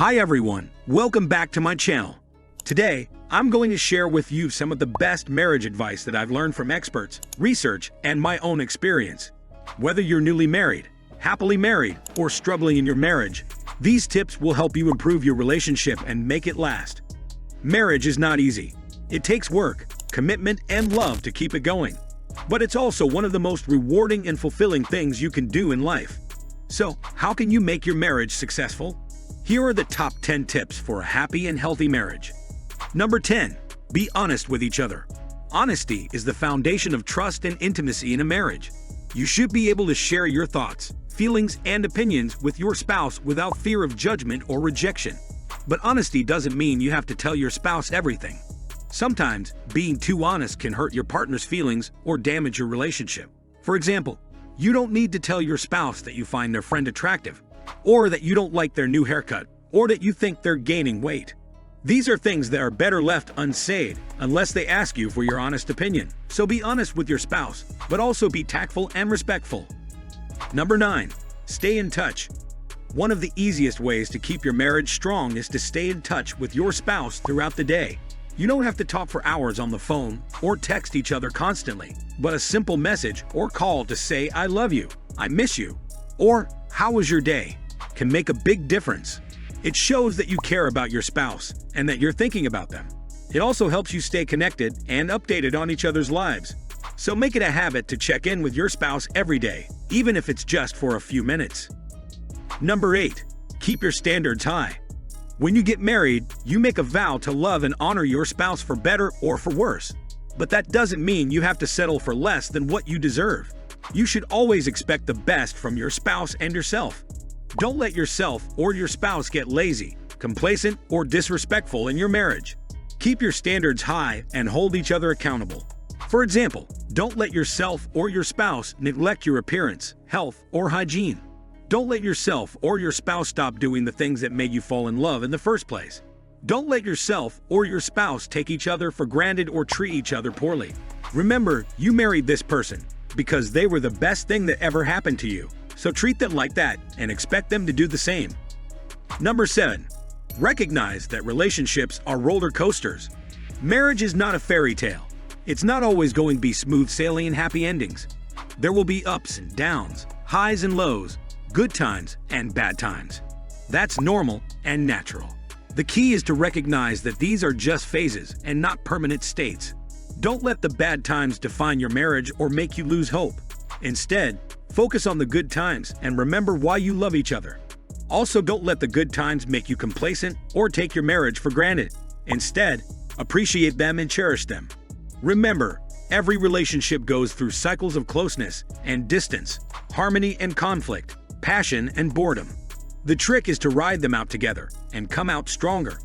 Hi everyone, welcome back to my channel. Today, I'm going to share with you some of the best marriage advice that I've learned from experts, research, and my own experience. Whether you're newly married, happily married, or struggling in your marriage, these tips will help you improve your relationship and make it last. Marriage is not easy. It takes work, commitment, and love to keep it going. But it's also one of the most rewarding and fulfilling things you can do in life. So, how can you make your marriage successful? Here are the top 10 tips for a happy and healthy marriage. Number 10. Be honest with each other. Honesty is the foundation of trust and intimacy in a marriage. You should be able to share your thoughts, feelings, and opinions with your spouse without fear of judgment or rejection. But honesty doesn't mean you have to tell your spouse everything. Sometimes, being too honest can hurt your partner's feelings or damage your relationship. For example, you don't need to tell your spouse that you find their friend attractive, or that you don't like their new haircut, or that you think they're gaining weight. These are things that are better left unsaid unless they ask you for your honest opinion. So be honest with your spouse, but also be tactful and respectful. Number 9. Stay in touch. One of the easiest ways to keep your marriage strong is to stay in touch with your spouse throughout the day. You don't have to talk for hours on the phone or text each other constantly, but a simple message or call to say "I love you," "I miss you," or "How was your day?" can make a big difference. It shows that you care about your spouse and that you're thinking about them. It also helps you stay connected and updated on each other's lives. So make it a habit to check in with your spouse every day, even if it's just for a few minutes. Number 8. Keep your standards high. When you get married, you make a vow to love and honor your spouse for better or for worse. But that doesn't mean you have to settle for less than what you deserve. You should always expect the best from your spouse and yourself. Don't let yourself or your spouse get lazy, complacent, or disrespectful in your marriage. Keep your standards high and hold each other accountable. For example, don't let yourself or your spouse neglect your appearance, health, or hygiene. Don't let yourself or your spouse stop doing the things that made you fall in love in the first place. Don't let yourself or your spouse take each other for granted or treat each other poorly. Remember, you married this person because they were the best thing that ever happened to you. So treat them like that and expect them to do the same. Number 7. Recognize that relationships are roller coasters. Marriage is not a fairy tale. It's not always going to be smooth sailing and happy endings. There will be ups and downs, highs and lows, good times and bad times. That's normal and natural. The key is to recognize that these are just phases and not permanent states. Don't let the bad times define your marriage or make you lose hope. Instead, focus on the good times and remember why you love each other. Also, don't let the good times make you complacent or take your marriage for granted. Instead, appreciate them and cherish them. Remember, every relationship goes through cycles of closeness and distance, harmony and conflict, passion and boredom. The trick is to ride them out together and come out stronger.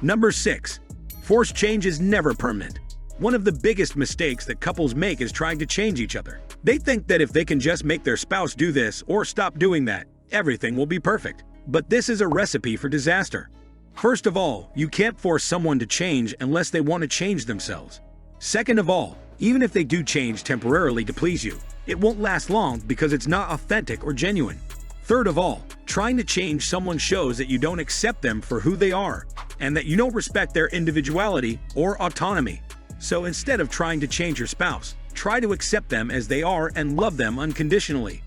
Number 6. Forced change is never permanent. One of the biggest mistakes that couples make is trying to change each other. They think that if they can just make their spouse do this or stop doing that, everything will be perfect. But this is a recipe for disaster. First of all, you can't force someone to change unless they want to change themselves. Second of all, even if they do change temporarily to please you, it won't last long because it's not authentic or genuine. Third of all, trying to change someone shows that you don't accept them for who they are and that you don't respect their individuality or autonomy. So instead of trying to change your spouse, try to accept them as they are and love them unconditionally.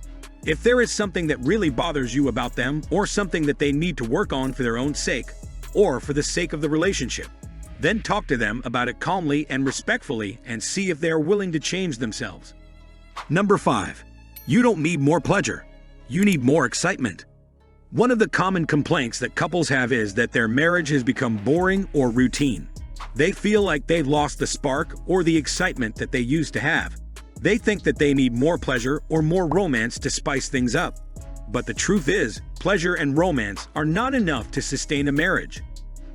If there is something that really bothers you about them or something that they need to work on for their own sake or for the sake of the relationship, then talk to them about it calmly and respectfully and see if they are willing to change themselves. Number 5. You don't need more pleasure. You need more excitement. One of the common complaints that couples have is that their marriage has become boring or routine. They feel like they've lost the spark or the excitement that they used to have. They think that they need more pleasure or more romance to spice things up. But the truth is, pleasure and romance are not enough to sustain a marriage.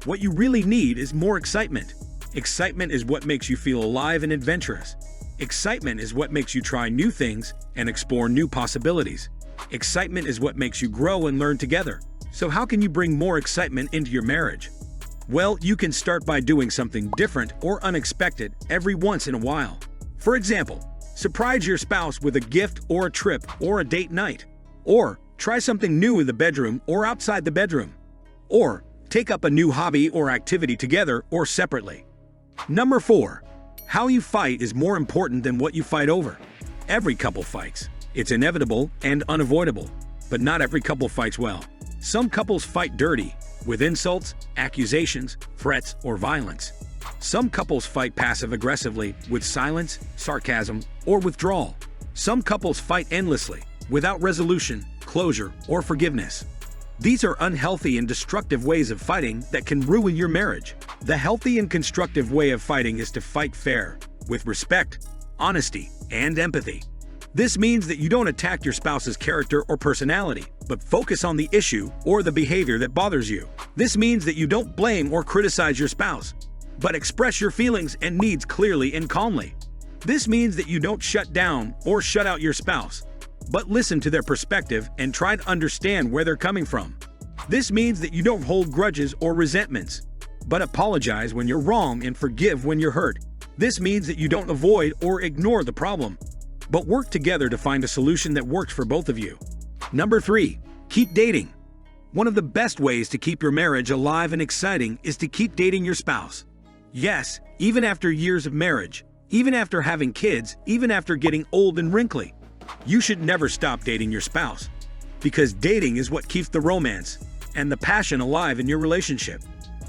What you really need is more excitement. Excitement is what makes you feel alive and adventurous. Excitement is what makes you try new things and explore new possibilities. Excitement is what makes you grow and learn together. So how can you bring more excitement into your marriage? Well, you can start by doing something different or unexpected every once in a while. For example, surprise your spouse with a gift or a trip or a date night. Or try something new in the bedroom or outside the bedroom. or take up a new hobby or activity together or separately. Number 4. How you fight is more important than what you fight over. Every couple fights. It's inevitable and unavoidable, but not every couple fights well. Some couples fight dirty, with insults, accusations, threats, or violence. Some couples fight passive-aggressively, with silence, sarcasm, or withdrawal. Some couples fight endlessly, without resolution, closure, or forgiveness. These are unhealthy and destructive ways of fighting that can ruin your marriage. The healthy and constructive way of fighting is to fight fair, with respect, honesty, and empathy. This means that you don't attack your spouse's character or personality, but focus on the issue or the behavior that bothers you. This means that you don't blame or criticize your spouse, but express your feelings and needs clearly and calmly. This means that you don't shut down or shut out your spouse, but listen to their perspective and try to understand where they're coming from. This means that you don't hold grudges or resentments, but apologize when you're wrong and forgive when you're hurt. This means that you don't avoid or ignore the problem, but work together to find a solution that works for both of you. Number 3. Keep dating. One of the best ways to keep your marriage alive and exciting is to keep dating your spouse. Yes, even after years of marriage, even after having kids, even after getting old and wrinkly, you should never stop dating your spouse. Because dating is what keeps the romance and the passion alive in your relationship.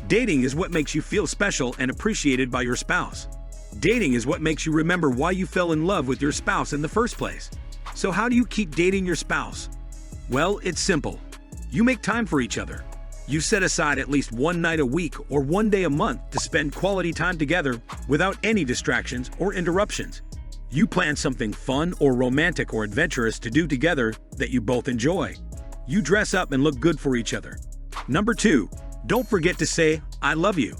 Dating is what makes you feel special and appreciated by your spouse. Dating is what makes you remember why you fell in love with your spouse in the first place. So how do you keep dating your spouse? Well, it's simple. You make time for each other. You set aside at least one night a week or one day a month to spend quality time together without any distractions or interruptions. You plan something fun or romantic or adventurous to do together that you both enjoy. You dress up and look good for each other. Number 2. Don't forget to say, "I love you."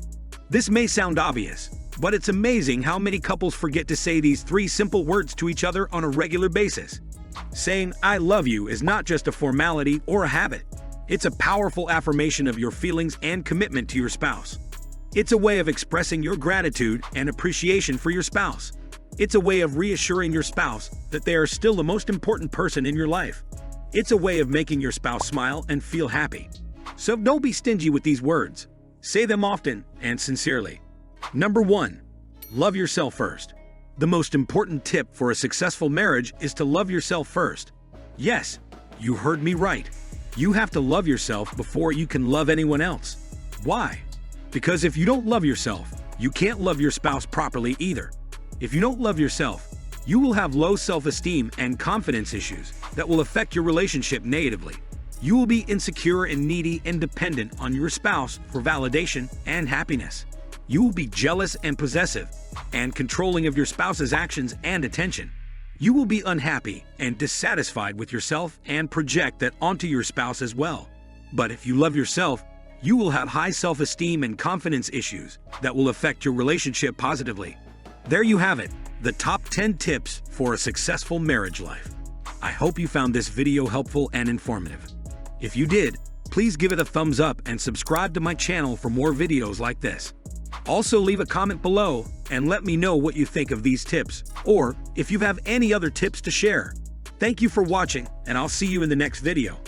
This may sound obvious, but it's amazing how many couples forget to say these 3 simple words to each other on a regular basis. Saying "I love you" is not just a formality or a habit. It's a powerful affirmation of your feelings and commitment to your spouse. It's a way of expressing your gratitude and appreciation for your spouse. It's a way of reassuring your spouse that they are still the most important person in your life. It's a way of making your spouse smile and feel happy. So don't be stingy with these words. Say them often and sincerely. Number 1. Love yourself first. The most important tip for a successful marriage is to love yourself first. Yes, you heard me right. You have to love yourself before you can love anyone else. Why? Because if you don't love yourself, you can't love your spouse properly either. If you don't love yourself, you will have low self-esteem and confidence issues that will affect your relationship negatively. You will be insecure and needy and dependent on your spouse for validation and happiness. You will be jealous and possessive and controlling of your spouse's actions and attention. You will be unhappy and dissatisfied with yourself and project that onto your spouse as well. But if you love yourself, you will have high self-esteem and confidence issues that will affect your relationship positively. There you have it, the top 10 tips for a successful marriage life. I hope you found this video helpful and informative. If you did, please give it a thumbs up and subscribe to my channel for more videos like this. Also leave a comment below and let me know what you think of these tips, or if you have any other tips to share. Thank you for watching, and I'll see you in the next video.